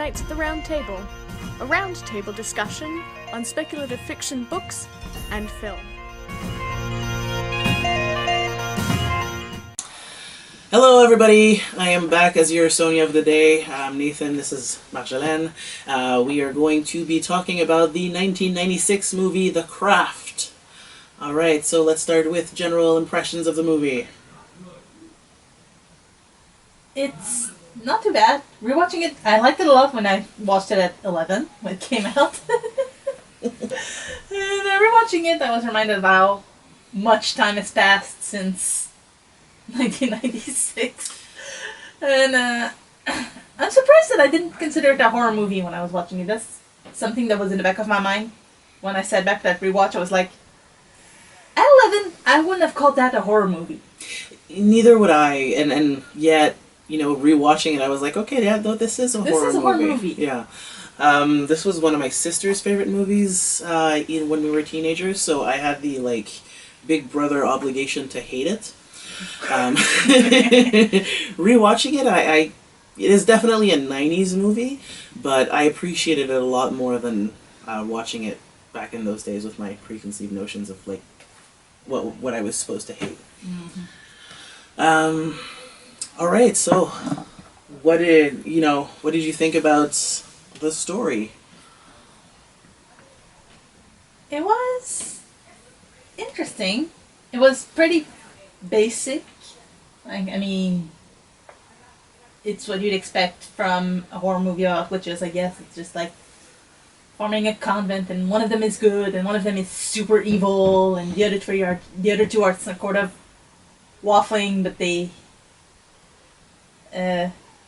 Knights at the Round Table, a round-table discussion on speculative fiction books and film. Hello everybody, I am back as your Sonia of the day. I'm Nathan, this is Marjolaine. We are going to be talking about the 1996 movie The Craft. Alright, so let's start with general impressions of the movie. It's not too bad. Rewatching it, I liked it a lot when I watched it at 11, when it came out. And rewatching it, I was reminded of how much time has passed since 1996. And I'm surprised that I didn't consider it a horror movie when I was watching it. That's something that was in the back of my mind. When I sat back for that rewatch, I was like, at 11, I wouldn't have called that a horror movie. Neither would I, and yet, you know, rewatching it, I was like, okay, yeah, this is a horror movie. Yeah. This was one of my sister's favorite movies when we were teenagers, so I had the, like, big brother obligation to hate it. Rewatching it, it is definitely a 90s movie, but I appreciated it a lot more than watching it back in those days with my preconceived notions of, like, what I was supposed to hate. Mm-hmm. All right, so what did you think about the story? It was interesting. It was pretty basic. I mean, it's what you'd expect from a horror movie, which is, I guess, it's just like forming a convent, and one of them is good, and one of them is super evil, and the other two are sort of waffling, but they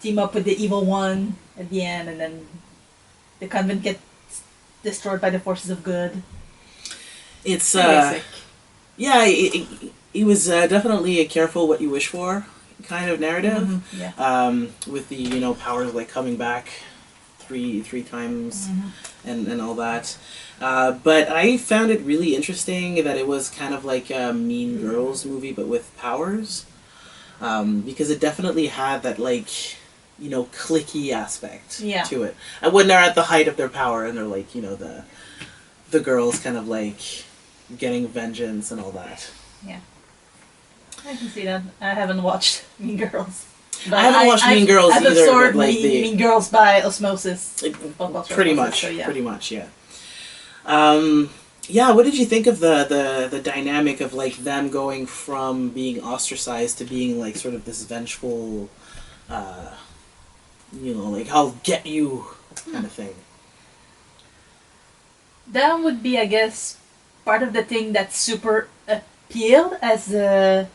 team up with the evil one at the end, and then the convent gets destroyed by the forces of good. It's basic. Yeah, it was definitely a careful what you wish for kind of narrative. Mm-hmm. Yeah. With the powers like coming back three times. Mm-hmm. and all that. But I found it really interesting that it was kind of like a Mean Girls movie, but with powers. Because it definitely had that, like, cliquey aspect to it. And when they're at the height of their power and they're like, the girls kind of like getting vengeance and all that. Yeah. I can see that. I haven't watched Mean Girls. But I haven't watched Mean Girls either. I've absorbed like Mean Girls by osmosis. Pretty much, yeah. Yeah, what did you think of the dynamic of, like, them going from being ostracized to being, like, sort of this vengeful, like, I'll get you kind of thing? That would be, I guess, part of the thing that super appealed as a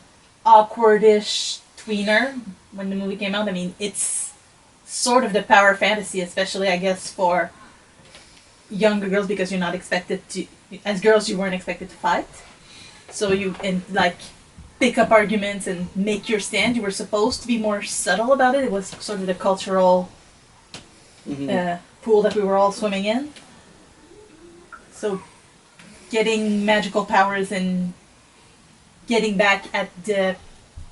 awkwardish tweener when the movie came out. I mean, it's sort of the power fantasy, especially, I guess, for younger girls, because you're not expected to, as girls, you weren't expected to fight. So you, pick up arguments and make your stand. You were supposed to be more subtle about it. It was sort of the cultural pool that we were all swimming in. So getting magical powers and getting back at the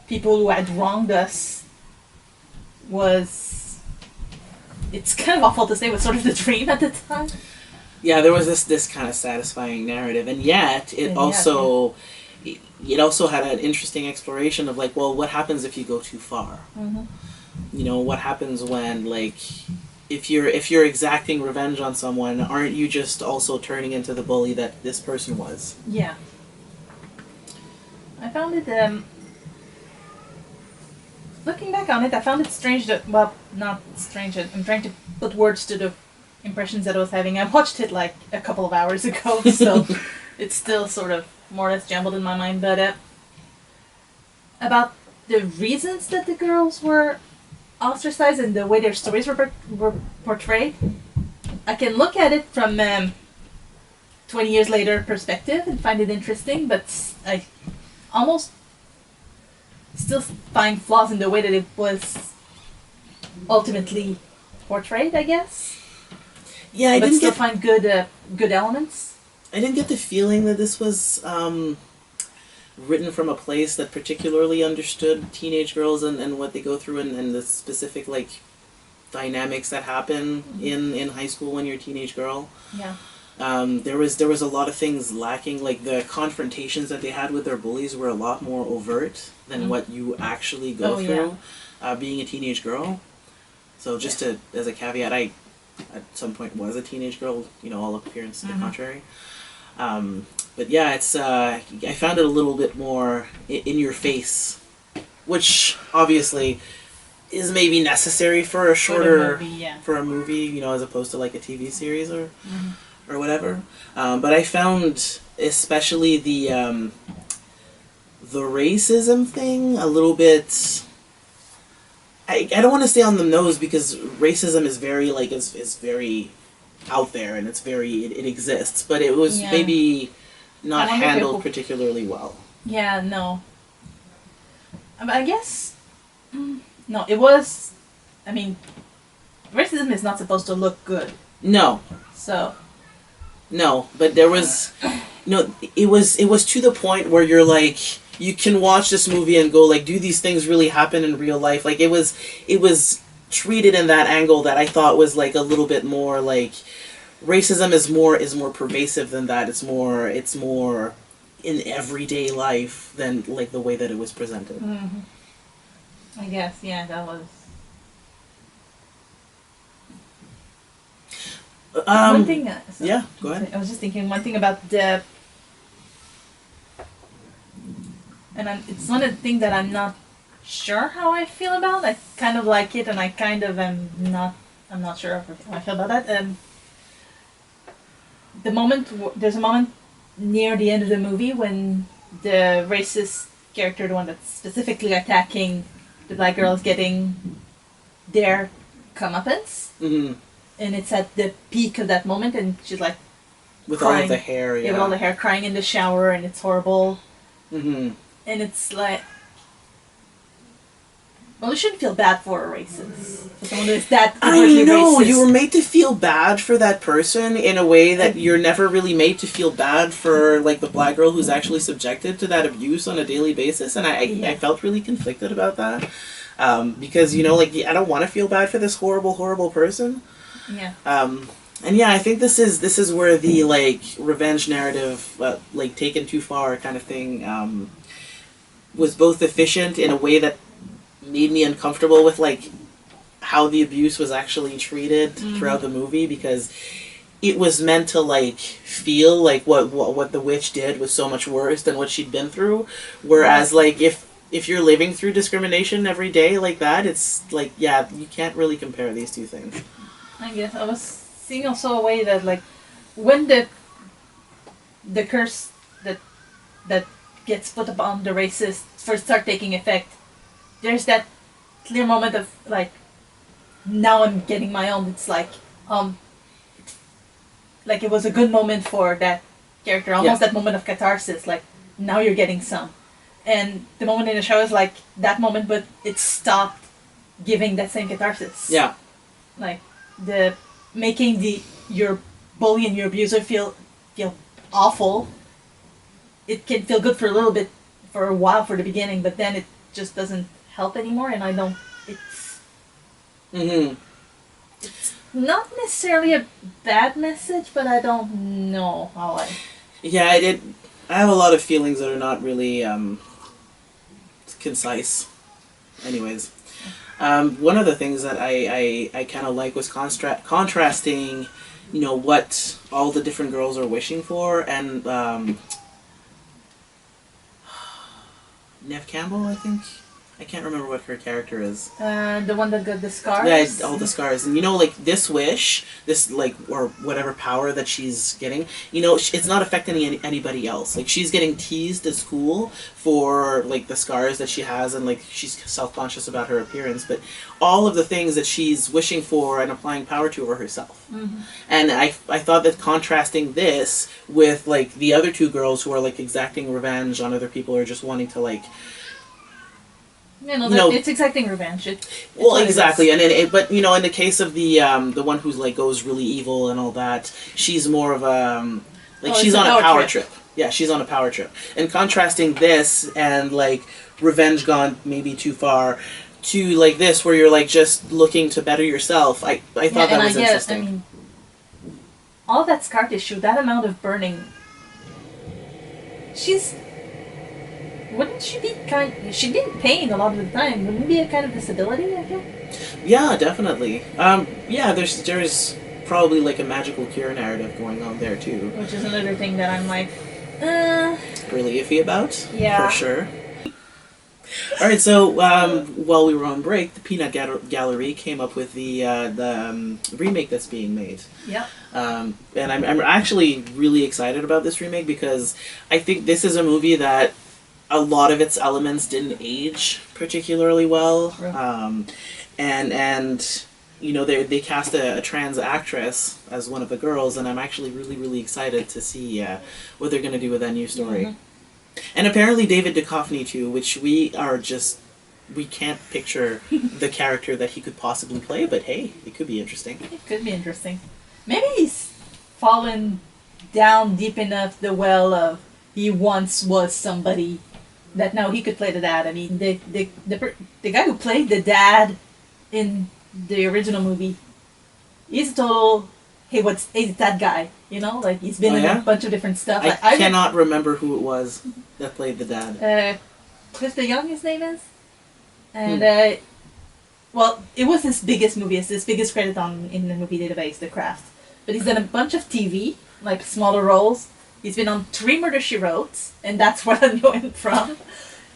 people who had wronged us it's kind of awful to say, was sort of the dream at the time. Yeah, there was this kind of satisfying narrative, and yet it also had an interesting exploration of, like, well, what happens if you go too far? Mm-hmm. What happens when, like, if you're exacting revenge on someone, aren't you just also turning into the bully that this person was? Yeah. I found it, looking back on it, I found it strange that, well, not strange, I'm trying to put words to the impressions that I was having. I watched it like a couple of hours ago, so it's still sort of more or less jumbled in my mind, but about the reasons that the girls were ostracized and the way their stories were portrayed, I can look at it from 20 years later perspective and find it interesting, but I almost still find flaws in the way that it was ultimately portrayed, I guess. Yeah, but still find good elements. I didn't get the feeling that this was written from a place that particularly understood teenage girls and what they go through and the specific, like, dynamics that happen in high school when you're a teenage girl. Yeah. There was a lot of things lacking. Like the confrontations that they had with their bullies were a lot more overt than what you actually go through being a teenage girl. So just to, as a caveat, I at some point was a teenage girl, you know, all appearance to the contrary. But yeah, it's I found it a little bit more in your face, which obviously is maybe necessary for a shorter for a movie, you know, as opposed to like a TV series or whatever. But I found especially the racism thing a little bit. I don't want to stay on the nose because racism is very like is very out there and it's very it exists, but it was maybe not handled particularly well. Yeah, no. I guess no, it was. I mean, racism is not supposed to look good. No. So. No, but there was, it was to the point where you're like, you can watch this movie and go like, do these things really happen in real life? Like it was treated in that angle that I thought was like a little bit more like, racism is more pervasive than that. It's more in everyday life than like the way that it was presented. Mm-hmm. I guess, yeah, that was. One thing. Yeah, go ahead. I was just thinking one thing about the. And it's one of the things that I'm not sure how I feel about. I kind of like it, and I kind of am not. I'm not sure how I feel about that. There's a moment near the end of the movie when the racist character, the one that's specifically attacking the black girl, is getting their comeuppance. Mm-hmm. And it's at the peak of that moment, and she's like with crying. all of the hair, with all the hair, crying in the shower, and it's horrible. Mm-hmm. And it's like, well, you shouldn't feel bad for a racist, for someone who is that overtly I know racist. you were made to feel bad for that person in a way that you're never really made to feel bad for like the black girl who's actually subjected to that abuse on a daily basis, and I felt really conflicted about that because like I don't want to feel bad for this horrible person. Yeah. And yeah, I think this is where the like revenge narrative, like taken too far kind of thing, was both efficient in a way that made me uncomfortable with like how the abuse was actually treated throughout the movie, because it was meant to like feel like what the witch did was so much worse than what she'd been through, whereas like if you're living through discrimination every day like that, it's like you can't really compare these two things. I guess I was seeing also a way that like when the curse that gets put upon the racist first start taking effect, there's that clear moment of like, now I'm getting my own. It's like it was a good moment for that character, almost that moment of catharsis. Like now you're getting some, and the moment in the show is like that moment, but it stopped giving that same catharsis. Yeah, like. The making your bully and your abuser feel awful. It can feel good for a little bit, for a while, for the beginning, but then it just doesn't help anymore. And I don't. It's. Mm-hmm. It's not necessarily a bad message, but I don't know how I. Yeah, I have a lot of feelings that are not really concise. Anyways. One of the things that I kind of like was contrasting, what all the different girls are wishing for, and Neve Campbell, I think. I can't remember what her character is. The one that got the scars? Yeah, all the scars. And like this wish, this like, or whatever power that she's getting, it's not affecting anybody else. Like she's getting teased at school for like the scars that she has, and like she's self-conscious about her appearance, but all of the things that she's wishing for and applying power to are herself. Mm-hmm. And I thought that contrasting this with like the other two girls who are like exacting revenge on other people, or just wanting to like, it's exacting revenge. Well, exactly, but in the case of the one who's like goes really evil and all that, she's more of a she's on a power trip. Yeah, she's on a power trip. And contrasting this and like revenge gone maybe too far, to like this, where you're like just looking to better yourself. I thought that was interesting. I mean, all that scar tissue, that amount of burning. Wouldn't she be she'd be in pain a lot of the time. Wouldn't it be a kind of disability, I feel? Yeah, definitely. Yeah, there's probably like a magical cure narrative going on there too. Which is another thing that I'm like, really iffy about. Yeah. For sure. All right, so while we were on break, the Peanut Gallery came up with the remake that's being made. Yep. And I'm actually really excited about this remake because I think this is a movie that a lot of its elements didn't age particularly well. Right. And you know, they cast a trans actress as one of the girls, and I'm actually really, really excited to see what they're going to do with that new story. Mm-hmm. And apparently David Duchovny too, which we can't picture the character that he could possibly play, but hey, it could be interesting. It could be interesting. Maybe he's fallen down deep enough the well of he once was somebody that now he could play the dad. I mean, the guy who played the dad in the original movie, he's a total, hey, he's that guy, you know? Like, he's been in a bunch of different stuff. I cannot remember who it was that played the dad. Cliff the Young, his name is. And, well, it was his biggest movie. It's his biggest credit in the movie database, The Craft. But he's done a bunch of TV, like smaller roles. He's been on 3 Murder, She Wrote, and that's where I know him from.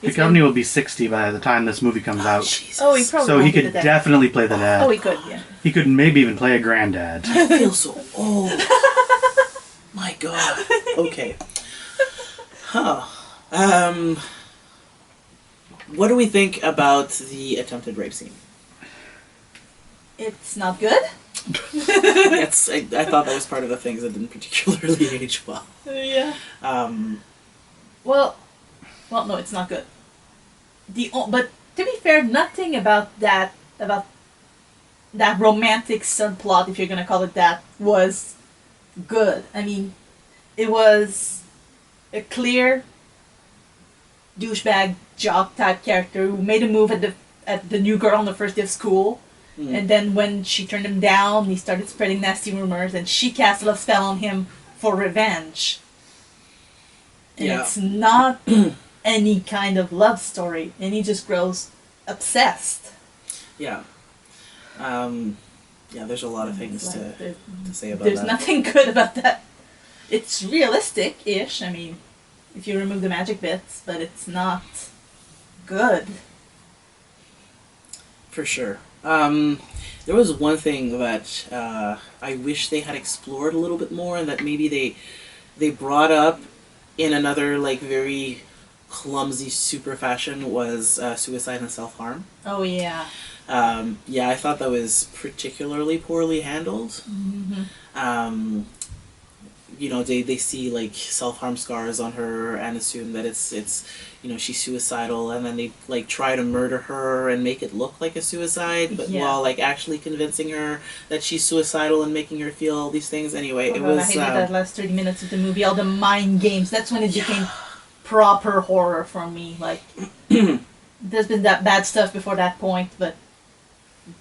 Duchovny will be 60 by the time this movie comes out. Jesus. Oh, he probably So won't he be could the dad. definitely play the dad. Oh, he could, yeah. He could maybe even play a granddad. I feel so old. My God. Okay. Huh. What do we think about the attempted rape scene? It's not good. I thought that was part of the things that didn't particularly age well. Yeah. Well, no, it's not good. But to be fair, nothing about that romantic subplot, if you're gonna call it that, was good. I mean, it was a clear douchebag jock type character who made a move at the new girl on the first day of school. And then when she turned him down, he started spreading nasty rumors, and she cast a love spell on him for revenge. And it's not any kind of love story, and he just grows obsessed. Yeah. There's a lot of things to say about There's that. nothing good about that. It's realistic-ish, I mean, if you remove the magic bits, but it's not good. For sure. There was one thing that I wish they had explored a little bit more, and that maybe they brought up in another like very clumsy super fashion was suicide and self-harm. Oh, yeah. I thought that was particularly poorly handled. Mm-hmm. You know, they see like self-harm scars on her and assume that it's you know, she's suicidal, and then they like try to murder her and make it look like a suicide, but while like actually convincing her that she's suicidal and making her feel all these things. Anyway, it was. I hated that last 30 minutes of the movie. All the mind games. That's when it became proper horror for me. Like, there's been that bad stuff before that point, but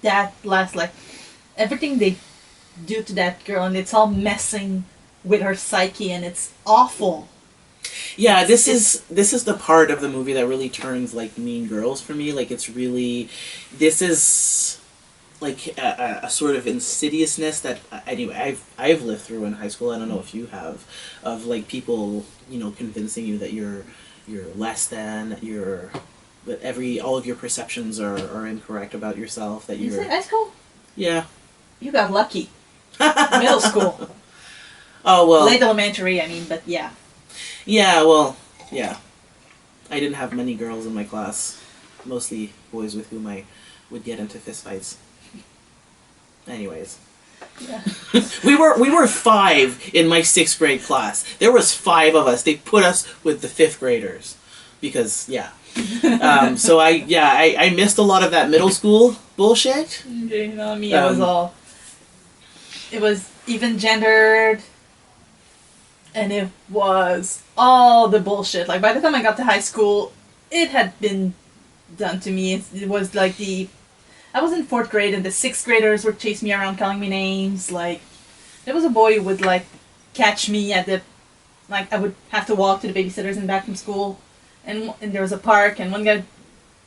that last, like, everything they do to that girl, and it's all messing with her psyche, and it's awful. Yeah, this is the part of the movie that really turns like Mean Girls for me. Like, it's really, this is like a sort of insidiousness that anyway I've lived through in high school. I don't know if you have, of like people, you know, convincing you that you're less than, that all of your perceptions are incorrect about yourself. That Is you're it high school? Yeah. You got lucky. Middle school. Oh well. Late elementary, I mean, but yeah. Yeah, well, yeah. I didn't have many girls in my class. Mostly boys with whom I would get into fistfights. Anyways. Yeah. we were 5 in my 6th grade class. There was 5 of us. They put us with the 5th graders. Because, yeah. So I missed a lot of that middle school bullshit. You know me, it was even gendered. And it was all the bullshit. Like, by the time I got to high school, it had been done to me. It was like I was in 4th grade and the 6th graders were chasing me around calling me names. Like, there was a boy who would like catch me at the, like I would have to walk to the babysitters and back from school, and there was a park, and one guy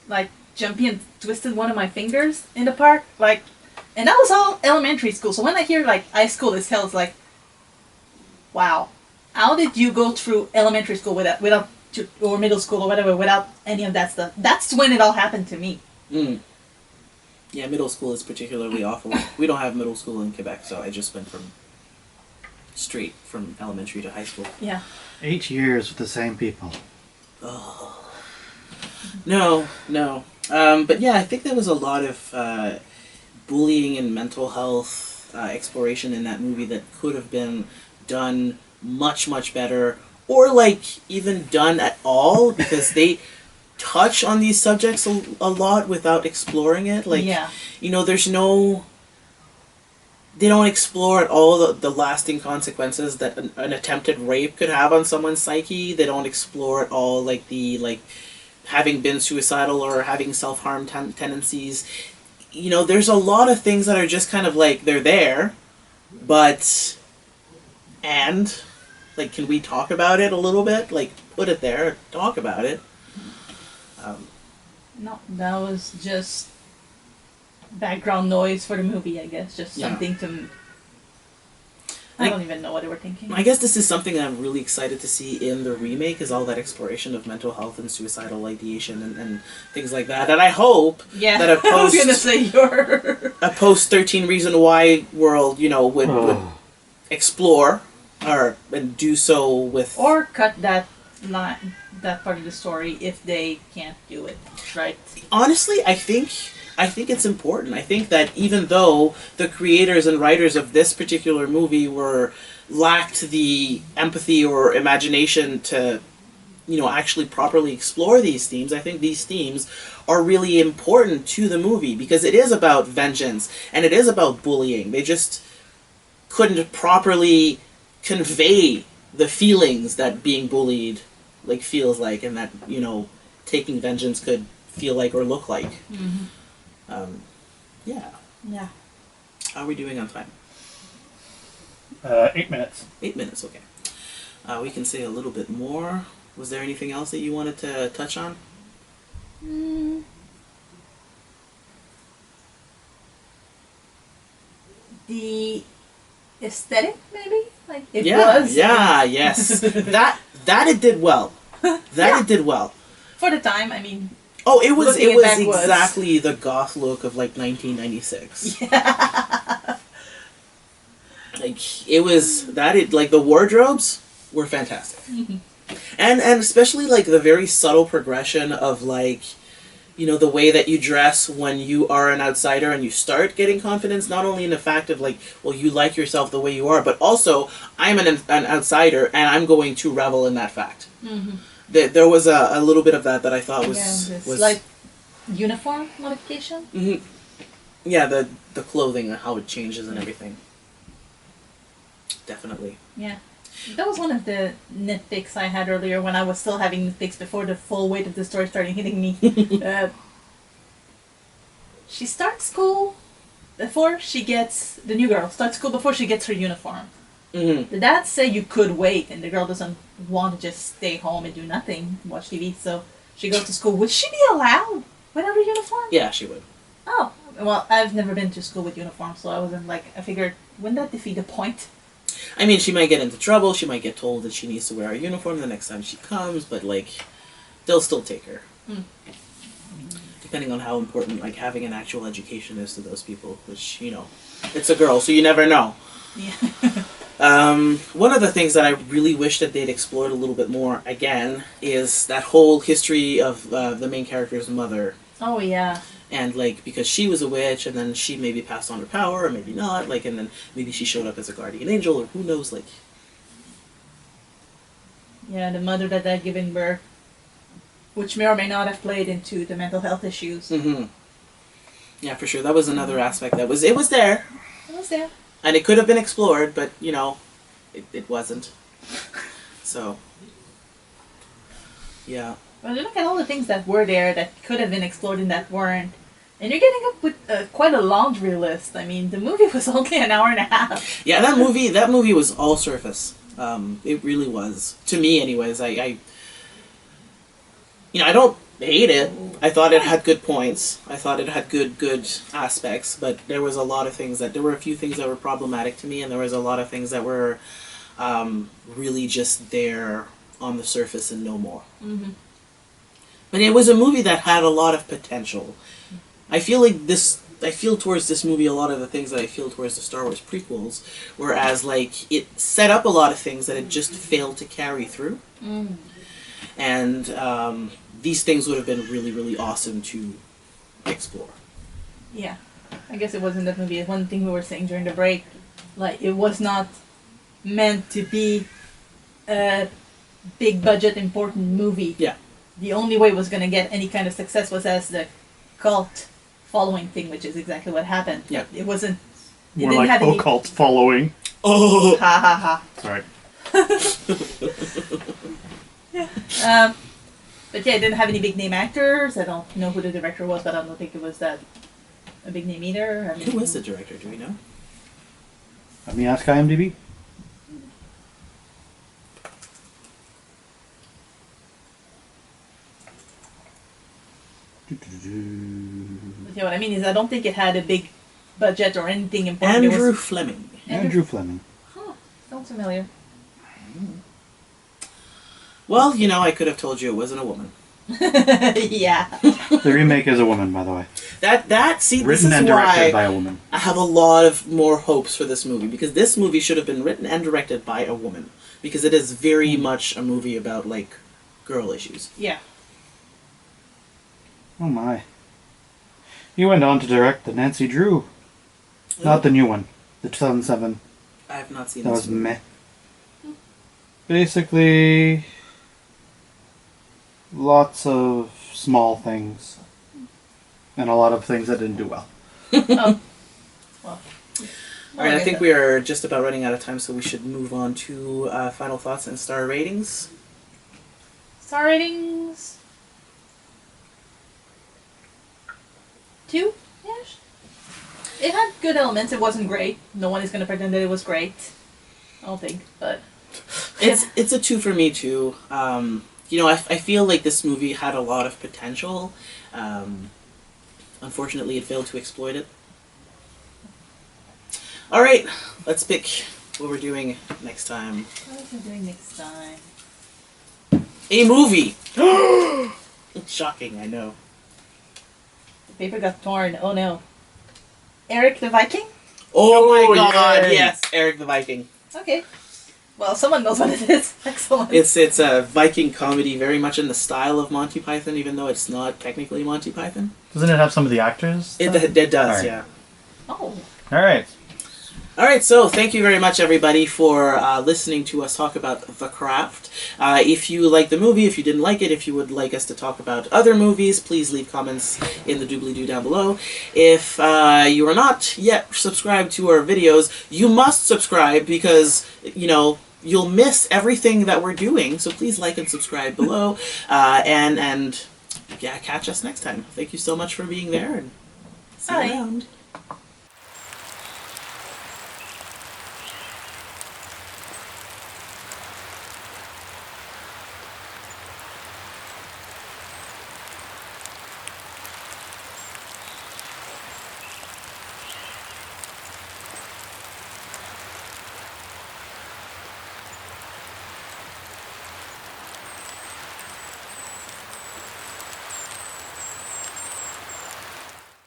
like jumped me and twisted one of my fingers in the park, like, and that was all elementary school. So when I hear like high school is hell, it's like, wow, how did you go through elementary school without or middle school or whatever without any of that stuff? That's when it all happened to me. Mm. Yeah, middle school is particularly awful. We don't have middle school in Quebec, so I just went straight from elementary to high school. Yeah. 8 years with the same people. Oh. No. But yeah, I think there was a lot of bullying and mental health exploration in that movie that could have been done much, much better, or like even done at all, because they touch on these subjects a lot without exploring it. Like, yeah. you know, they don't explore at all the lasting consequences that an attempted rape could have on someone's psyche. They don't explore at all like having been suicidal or having self-harm tendencies. You know, there's a lot of things that are just kind of like, they're there, but, and, like, can we talk about it a little bit? Like, put it there, talk about it. No, that was just background noise for the movie, I guess. Just something to... I don't even know what they were thinking. I guess this is something that I'm really excited to see in the remake, is all that exploration of mental health and suicidal ideation and things like that. And I hope that a post... I was going to say your... a post 13 Reason Why world, you know, would explore and do so with... Or cut that line, that part of the story if they can't do it, right? Honestly, I think it's important. I think that even though the creators and writers of this particular movie lacked the empathy or imagination to, you know, actually properly explore these themes, I think these themes are really important to the movie, because it is about vengeance and it is about bullying. They just couldn't properly convey the feelings that being bullied like feels like, and that, you know, taking vengeance could feel like or look like. Mm-hmm. Yeah. How are we doing on time? 8 minutes. 8 minutes, okay. We can say a little bit more. Was there anything else that you wanted to touch on? The aesthetic, maybe? Like, it Yeah, was. yes. that it did well. It did well. For the time, I mean... Oh, it was backwards. exactly the goth look of like 1996. Yeah. Like, it was like the wardrobes were fantastic. Mm-hmm. And especially like the very subtle progression of like, you know, the way that you dress when you are an outsider and you start getting confidence, not only in the fact of like, well, you like yourself the way you are, but also I'm an outsider and I'm going to revel in that fact. Mm-hmm. There was a little bit of that I thought was like uniform modification. Mm-hmm. Yeah, the clothing and how it changes and everything. Definitely. Yeah, that was one of the nitpicks I had earlier when I was still having nitpicks before the full weight of the story started hitting me. She starts school before she gets the new girl starts school before she gets her uniform. Mm-hmm. The dad say you could wait, and the girl doesn't want to just stay home and do nothing, watch TV. So she goes to school. Would she be allowed without her uniform? Yeah, she would. Oh, well, I've never been to school with uniform, so I wasn't like, I figured, wouldn't that defeat the point? I mean, she might get into trouble. She might get told that she needs to wear a uniform the next time she comes, but like, they'll still take her. Depending on how important like having an actual education is to those people, which, you know, it's a girl, so you never know. Yeah. One of the things that I really wish that they'd explored a little bit more, again, is that whole history of the main character's mother. Oh, yeah. And, like, because she was a witch, and then she maybe passed on her power, or maybe not, like, and then maybe she showed up as a guardian angel, or who knows, like... Yeah, the mother that had given birth, which may or may not have played into the mental health issues. Mm-hmm. Yeah, for sure. That was another aspect that was... It was there. It was there. And it could have been explored, but, you know, it wasn't. So... Yeah. Well, you look at all the things that were there that could have been explored and that weren't. And you're getting up with quite a laundry list. I mean, the movie was only an hour and a half. Yeah, that movie was all surface. It really was. To me, anyways. I don't hate it. I thought it had good points. I thought it had good aspects, but there was a lot of things there were a few things that were problematic to me, and there was a lot of things that were really just there on the surface and no more. Mm-hmm. But it was a movie that had a lot of potential. I feel towards this movie a lot of the things that I feel towards the Star Wars prequels, whereas like it set up a lot of things that it just failed to carry through. Mm. And these things would have been really, really awesome to explore. Yeah. I guess it wasn't that movie. One thing we were saying during the break, like, it was not meant to be a big budget important movie. Yeah. The only way it was going to get any kind of success was as the cult following thing, which is exactly what happened. Yeah. It wasn't... It More didn't like have any... occult following. Oh! Ha ha ha. Sorry. Yeah. But yeah, it didn't have any big name actors. I don't know who the director was, but I don't think it was that a big name either. I mean, Who was the director? Do we know? Let me ask IMDb. But yeah, what I mean is I don't think it had a big budget or anything important. It Andrew was... Fleming. Andrew Fleming. Huh, sounds familiar. Well, I could have told you it wasn't a woman. Yeah. The remake is a woman, by the way. See, this Written is and directed why by a woman. I have a lot of more hopes for this movie, because this movie should have been written and directed by a woman, because it is very much a movie about, like, girl issues. Yeah. Oh my. He went on to direct the Nancy Drew. Not the new one. The 2007. I have not seen That this was movie. meh. Basically, lots of small things. And a lot of things that didn't do well. Oh. Well. Alright, I think we are just about running out of time, so we should move on to final thoughts and star ratings. Star ratings... 2? Yes. It had good elements. It wasn't great. No one is going to pretend that it was great. I don't think, but... It's a 2 for me, too. I feel like this movie had a lot of potential. Unfortunately, it failed to exploit it. Alright, let's pick what we're doing next time. What are we doing next time? A movie! Shocking, I know. The paper got torn. Oh no. Eric the Viking? Oh my god, yay. yes, Eric the Viking. Okay. Well, someone knows what it is. Excellent. It's a Viking comedy, very much in the style of Monty Python, even though it's not technically Monty Python. Doesn't it have some of the actors? It does, Alright. yeah. Oh. Alright. Alright, so thank you very much, everybody, for listening to us talk about The Craft. If you like the movie, if you didn't like it, if you would like us to talk about other movies, please leave comments in the doobly-doo down below. If you are not yet subscribed to our videos, you must subscribe because, you'll miss everything that we're doing. So please like and subscribe below. And catch us next time. Thank you so much for being there, and see you Bye. around.